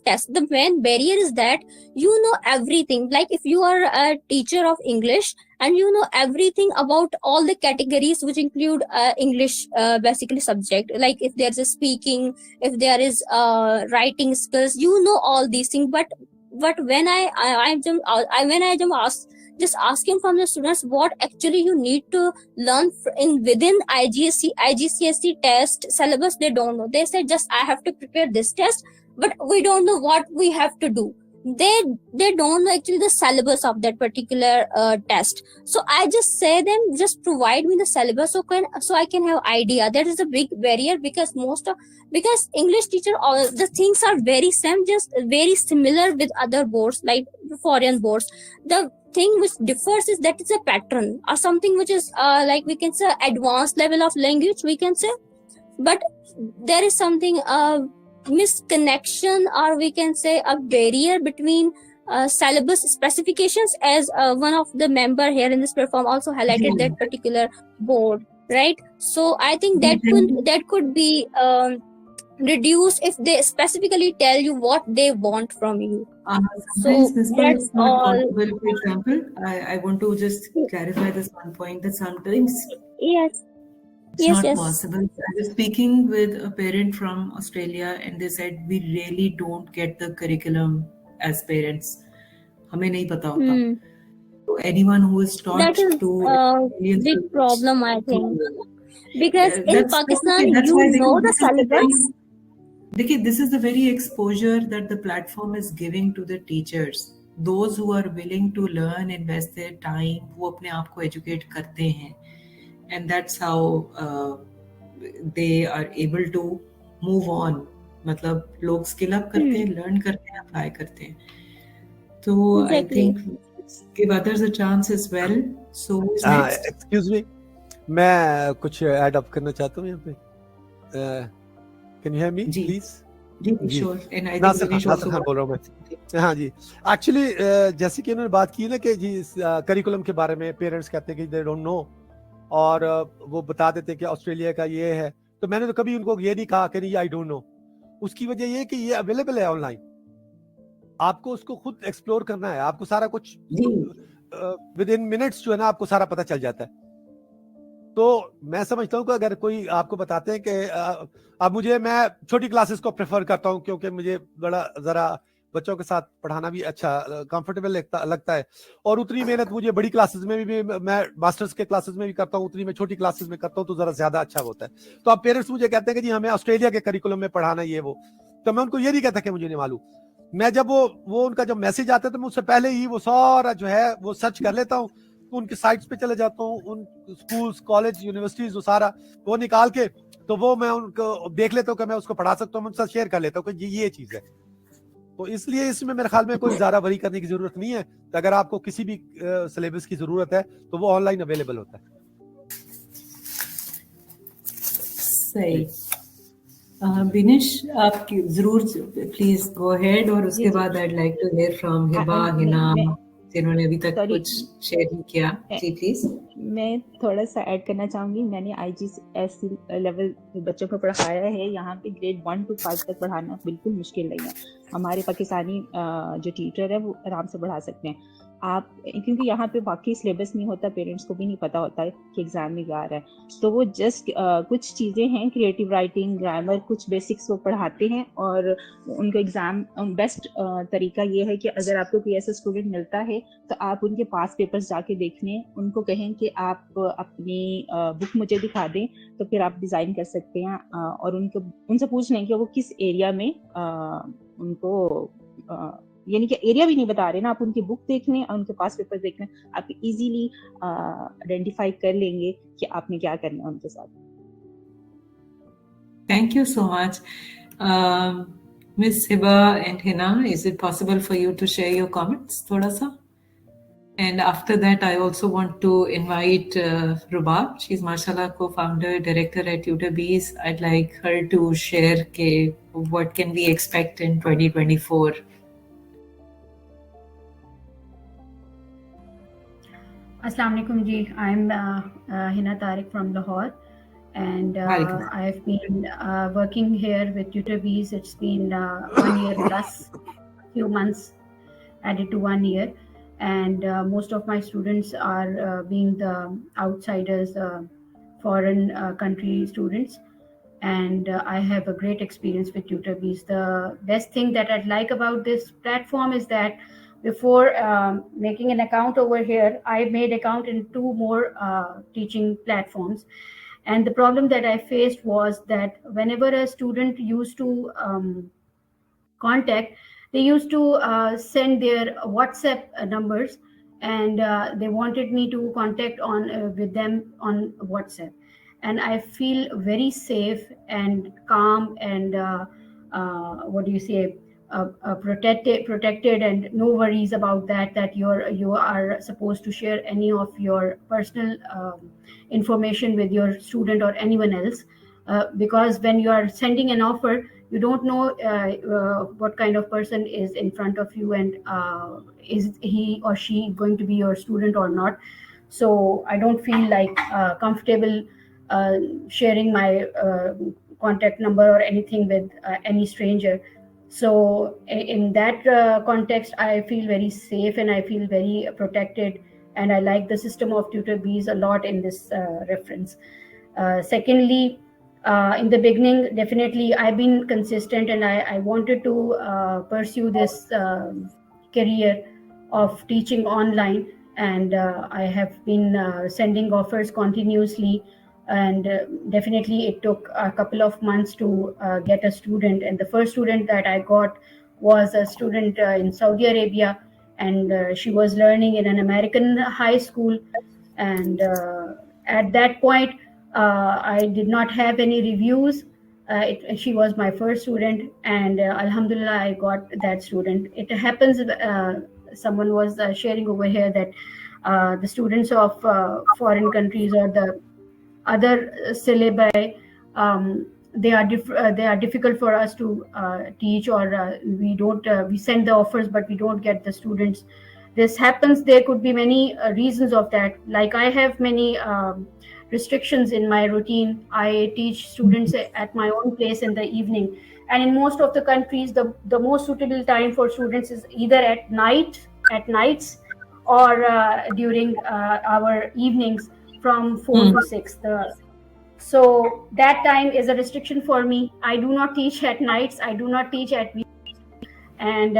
tests. The main barrier is that you know everything. Like if you are a teacher of English and you know everything about all the categories which include English basically subject, like if there's a speaking, if there is writing skills, you know all these things. But when I just asking from the students what actually you need to learn within IGCSE test syllabus, they don't know. They say just I have to prepare this test, but we don't know what we have to do. They don't know actually the syllabus of that particular test. So I just say them, just provide me the syllabus so I can have idea. That is a big barrier, because English teacher, all the things are very same, just very similar with other boards like foreign boards. The thing which differs is that it's a pattern or something which is like we can say advanced level of language, we can say. But there is something misconnection, or we can say a barrier between syllabus specifications, as one of the member here in this platform also highlighted that particular board, right? So I think that could be reduced if they specifically tell you what they want from you. So that's all. For example, I want to just clarify this one point, that sometimes Yes. it's not possible. I was speaking with a parent from Australia and they said we really don't get the curriculum as parents. हमें नहीं पता होता. So anyone who is taught that is to a big problem, I think, because in Pakistan you know the syllabus. देखिए, this is the very exposure that the platform is giving to the teachers. Those who are willing to learn, invest their time, वो अपने आप को educate करते हैं. And that's how they are able to move on. मतलब लोग skill up करते हैं, learn करते हैं, apply करते हैं. So I think give others a chance as well. So who's next? Excuse me, मैं कुछ add up करना चाहता हूँ यहाँ पे. Can you hear me, please? Ji, sure. And I think Nasir Khan बोल रहा हूँ मैं. हाँ जी. Actually जैसे कि उन्होंने बात की ना कि जी करिकुलम के बारे में पेरेंट्स कहते हैं कि they don't know. और वो बता देते कि ऑस्ट्रेलिया का ये है। तो मैंने तो कभी उनको ये नहीं कहा कि नहीं आई डोंट नो। उसकी वजह ये कि ये अवेलेबल है ऑनलाइन, आपको उसको खुद एक्सप्लोर करना है, आपको सारा कुछ विद इन मिनट्स जो है ना आपको सारा पता चल जाता है। तो मैं समझता हूँ कि अगर कोई आपको बताते हैं कि अब मैं छोटी क्लासेस को प्रेफर करता हूँ, क्योंकि मुझे बड़ा जरा बच्चों के साथ पढ़ाना भी अच्छा कंफर्टेबल लगता है, और उतनी मेहनत मुझे बड़ी क्लासेस में भी मैं मास्टर्स के क्लासेस में भी करता हूँ, उतनी मैं छोटी क्लासेस में करता हूँ, तो जरा ज्यादा अच्छा होता है। तो अब पेरेंट्स मुझे कहते हैं कि जी हमें ऑस्ट्रेलिया के करिकुलम में पढ़ाना ये वो, तो मैं उनको ये नहीं कहता कि मुझे नहीं मालूम। मैं जब वो उनका जब मैसेज आता है तो मैं उससे पहले ही वो सारा जो है वो सर्च कर लेता हूँ, तो उनके साइट्स पे चले जाता हूँ, उन स्कूल्स कॉलेज यूनिवर्सिटीज वो सारा वो निकाल के, तो वो मैं उनको देख लेता हूँ कि मैं उसको पढ़ा सकता हूँ, उनके साथ शेयर कर लेता हूँ कि ये चीज है। तो इसलिए इसमें मेरे ख्याल में कोई ज्यादा वरी करने की जरूरत नहीं है। तो अगर आपको किसी भी सिलेबस की जरूरत है तो वो ऑनलाइन अवेलेबल होता है। सही। बिनिश, आप जरूर प्लीज गो अहेड, और उसके बाद I like to hear from Hiba, Hina, जिन्होंने अभी तक कुछ शेयर नहीं किया। जी प्लीज। मैं थोड़ा सा ऐड करना चाहूंगी। मैंने IGCSE लेवल बच्चों को पढ़ाया है। यहाँ पे ग्रेड 1 to 5 तक पढ़ाना बिल्कुल मुश्किल नहीं है। हमारे पाकिस्तानी जो टीचर है वो आराम से पढ़ा सकते हैं आप, क्योंकि यहाँ पे बाकी सिलेबस नहीं होता, पेरेंट्स को भी नहीं पता होता है कि एग्जाम में क्या आ रहा है। तो वो जस्ट कुछ चीज़ें हैं, क्रिएटिव राइटिंग, ग्रामर, कुछ बेसिक्स वो पढ़ाते हैं, और उनका एग्जाम बेस्ट तरीका ये है कि अगर आपको कोई ऐसा स्टूडेंट मिलता है तो आप उनके पास पेपर्स जाके देख लें, उनको कहें कि आप अपनी बुक मुझे दिखा दें, तो फिर आप डिज़ाइन कर सकते हैं, और उनसे पूछ लें कि वो किस एरिया में उनको यानी कि एरिया भी नहीं बता रहे ना, आप उनकी बुक देख लें और उनके पास पेपर देख लें, आप इजीली आइडेंटिफाई कर लेंगे कि आपने क्या करना है उनके साथ। Thank you so much. Miss Hiba and Hina, is it possible for you to share your comments thoda sa? And after that, I also want to invite Rubab. She's mashallah co-founder, director at TutorBees. I'd like her to share what can we expect in 2024. Assalamu alaikum ji. I'm Hina Tariq from Lahore, and I've been working here with TutorBees. It's been 1 year plus, few months added to 1 year, and most of my students are being the outsiders, foreign country students, and I have a great experience with TutorBees. The best thing that I'd like about this platform is that before making an account over here, I made account in 2 more teaching platforms, and the problem that I faced was that whenever a student used to contact, they used to send their WhatsApp numbers, and they wanted me to contact with them on WhatsApp, and I feel very safe and calm and what do you say, protected, and no worries about that you are supposed to share any of your personal information with your student or anyone else, because when you are sending an offer, you don't know what kind of person is in front of you, and is he or she going to be your student or not. So I don't feel like comfortable sharing my contact number or anything with any stranger. So in that context, I feel very safe and I feel very protected, and I like the system of TutorBees a lot in this reference. Secondly, in the beginning, definitely I've been consistent, and I wanted to pursue this career of teaching online, and I have been sending offers continuously, and definitely it took a couple of months to get a student, and the first student that I got was a student in Saudi Arabia, and she was learning in an American high school, and at that point I did not have any reviews. She was my first student, and alhamdulillah I got that student. It happens someone was sharing over here that the students of foreign countries or the other syllabi, they are difficult for us to teach, or we don't we send the offers but we don't get the students. This happens. There could be many reasons of that. Like I have many restrictions in my routine. I teach students at my own place in the evening, and in most of the countries, the most suitable time for students is either at nights, or during our evenings from 4 to 6. So that time is a restriction for me. I do not teach at nights. I do not teach at weekends, and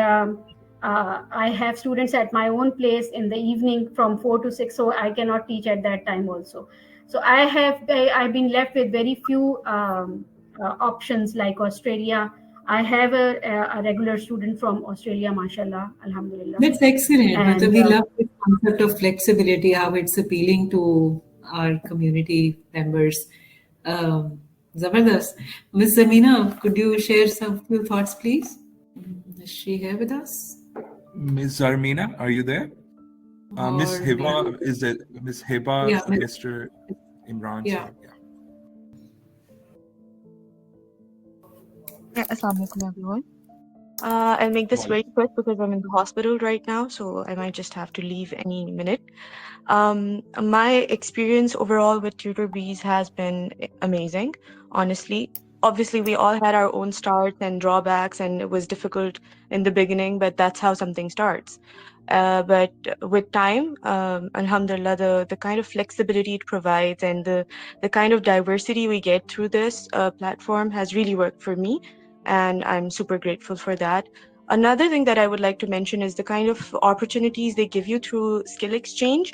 I have students at my own place in the evening from 4 to 6. So I cannot teach at that time also. So I've been left with very few options like Australia. I have a regular student from Australia, mashallah, alhamdulillah. That's excellent. And, We love the concept of flexibility, how it's appealing to our community members. Zabardast. Ms. Zarmeena, could you share some of your thoughts, please? Is she here with us? Ms. Zarmeena, are you there? Ms. Or- Hiba, is it Ms. Hiba, Yeah, Ms. Mr. Imran? Yeah. Assalamu alaikum, everyone. I'll make this very quick because I'm in the hospital right now, so I might just have to leave any minute. My experience overall with TutorBees has been amazing, honestly. Obviously, we all had our own starts and drawbacks, and it was difficult in the beginning, but that's how something starts. But with time, alhamdulillah, the kind of flexibility it provides and the kind of diversity we get through this platform has really worked for me, and I'm super grateful for that. Another thing that I would like to mention is the kind of opportunities they give you through skill exchange.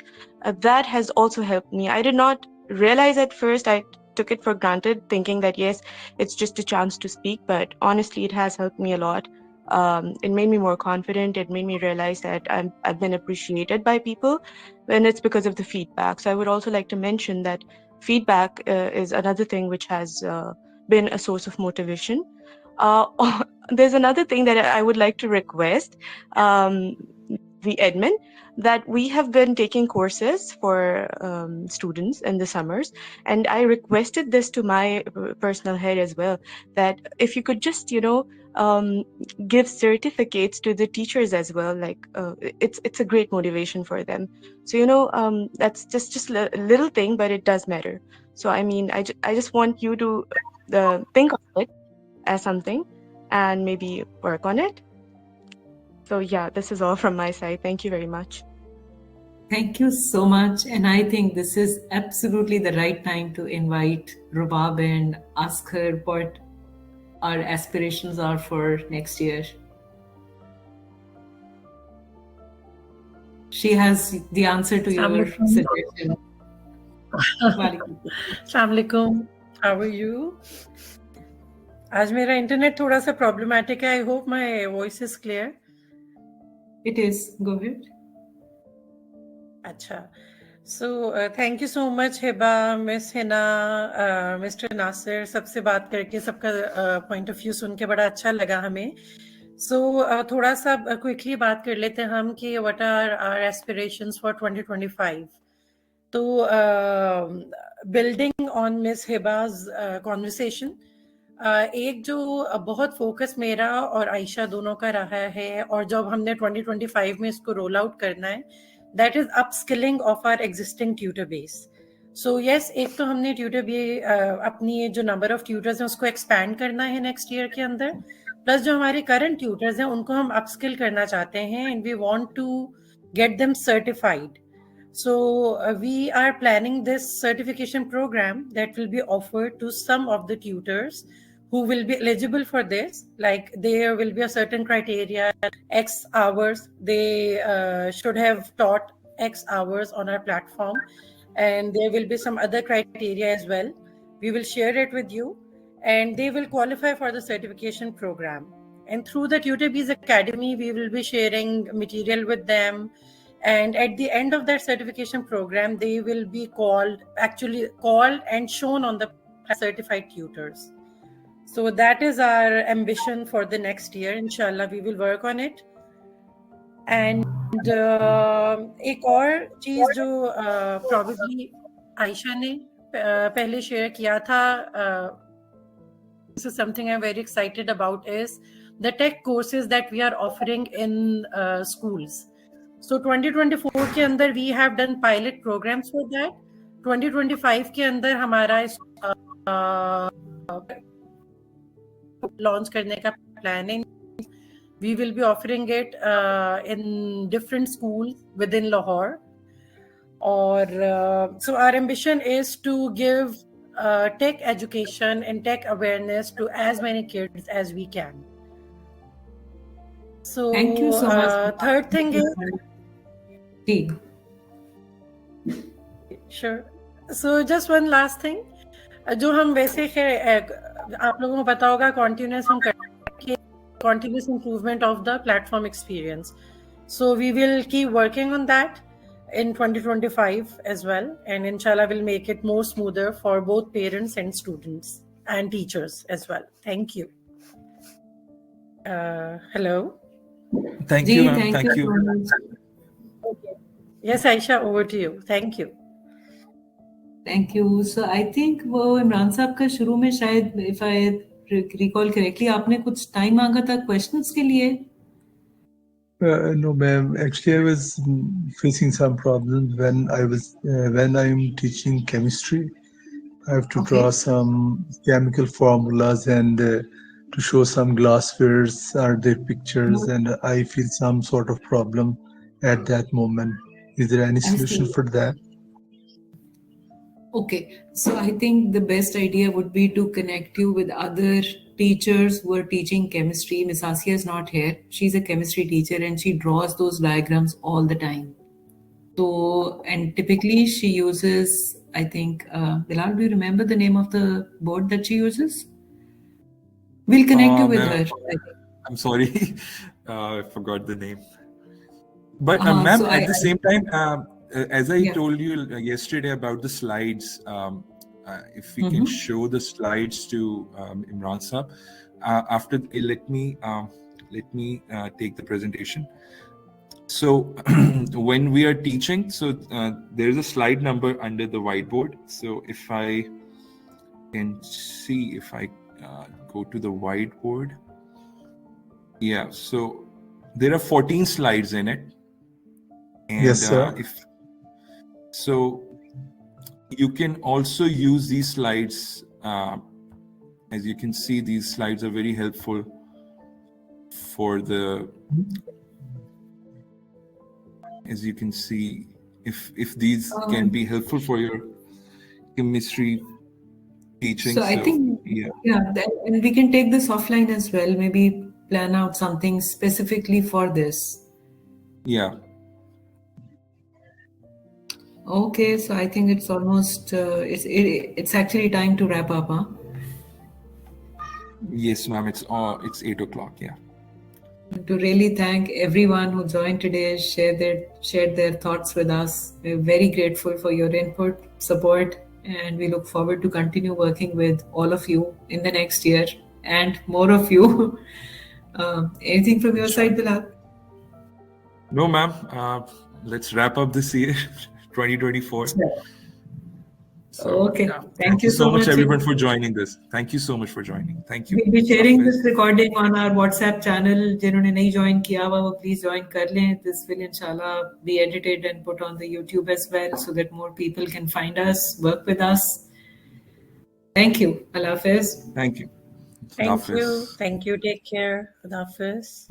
That has also helped me. I did not realize at first, I took it for granted, thinking that yes, it's just a chance to speak, but honestly, it has helped me a lot. It made me more confident. It made me realize that I've been appreciated by people, and it's because of the feedback. So I would also like to mention that feedback is another thing which has been a source of motivation. There's another thing that I would like to request the admin, that we have been taking courses for students in the summers, and I requested this to my personal head as well, that if you could just give certificates to the teachers as well, like it's a great motivation for them. So that's just a little thing, but it does matter. So I mean, I just want you to think of it as something and maybe work on it. So yeah, this is all from my side. Thank you very much. Thank you so much. And I think this is absolutely the right time to invite Rubab and ask her what our aspirations are for next year. She has the answer to your suggestion. Assalamualaikum. How are you? आज मेरा internet थोड़ा सा problematic है. I hope my voice is clear. It is. Go ahead. अच्छा. So thank you so much Hiba, Miss Hina, Mr. Nasir, सबसे बात करके सबका point of view सुन के बड़ा अच्छा लगा हमें. So थोड़ा सा quickly बात कर लेते हैं हम कि what are our aspirations for 2025. तो building on Miss Hiba's conversation, एक जो बहुत फोकस मेरा और आयशा दोनों का रहा है और जब हमने 2025 में इसको रोल आउट करना है, that is upskilling of our existing tutor base. So yes, एक तो हमने tutor भी अपनी जो number of tutors हैं उसको expand करना है next year के अंदर, plus जो हमारे current tutors हैं उनको हम upskill करना चाहते हैं and we want to get them certified. So we are planning this certification program that will be offered to some of the tutors who will be eligible for this. Like there will be a certain criteria, X hours, they should have taught X hours on our platform, and there will be some other criteria as well. We will share it with you, and they will qualify for the certification program. And through the TutorBees Academy, we will be sharing material with them. And at the end of that certification program, they will be called and shown on the certified tutors. So that is our ambition for the next year. Inshallah, we will work on it. And एक और चीज जो probably Ayesha ने पहले share किया था, this is something I'm very excited about, is the tech courses that we are offering in schools. So 2024 के अंदर we have done pilot programs for that. 2025 के अंदर हमारा लॉन्च करने का planning. We will be offering it in different schools within Lahore. Or so our ambition is to give tech education and tech awareness to as many kids as we can. So Thank you so much. Third thing is sure. So just one last thing. जो हम वैसे आप लोगों को पता होगा continuous हम continuous improvement of the platform experience. So we will keep working on that in 2025 as well, and inshallah we'll make it more smoother for both parents and students and teachers as well. Thank you. Hello. Thank you, ma'am. Thank you. Okay. Yes, Aisha, over to you. Thank you. Thank you. So I think वो इमरान साहब का शुरू में शायद if I recall correctly आपने कुछ time मांगा था questions के लिए. No, ma'am. Actually, I was facing some problems when I'm teaching chemistry. I have to draw some chemical formulas and to show some glasswares or their pictures, and I feel some sort of problem at that moment. Is there any solution for that? Okay, so I think the best idea would be to connect you with other teachers who are teaching chemistry. Miss Asia is not here. She's a chemistry teacher and she draws those diagrams all the time. So, and typically she uses, I think, Bilal, do you remember the name of the board that she uses? We'll connect you with her. I'm sorry, I forgot the name. But ma'am, so at the same time, as I told you yesterday about the slides, if we can show the slides to Imran Saab, after let me take the presentation. So when we are teaching, so there is a slide number under the whiteboard. So if I can see, if I go to the whiteboard, yeah. So there are 14 slides in it. And yes, sir. So you can also use these slides. As you can see, these slides are very helpful for the, as you can see, if these can be helpful for your chemistry teaching. So I think, and we can take this offline as well, maybe plan out something specifically for this. Yeah. Okay, so I think it's almost, it's actually time to wrap up, huh? Yes, ma'am, it's 8 o'clock, yeah. To really thank everyone who joined today, shared their thoughts with us. We're very grateful for your input, support, and we look forward to continue working with all of you in the next year and more of you. Anything from your side, Bilal? No, ma'am. Let's wrap up this year. 2024. So, okay. Thank you so much, everyone, for joining this. Thank you so much for joining. Thank you. We'll be sharing this recording on our WhatsApp channel. जिन्होंने नहीं join किया हुआ वो please join कर लें. This will inshallah be edited and put on the YouTube as well, so that more people can find us, work with us. Thank you. Allah Hafiz. Thank you. Thank you. Thank you. Take care. Allah Hafiz.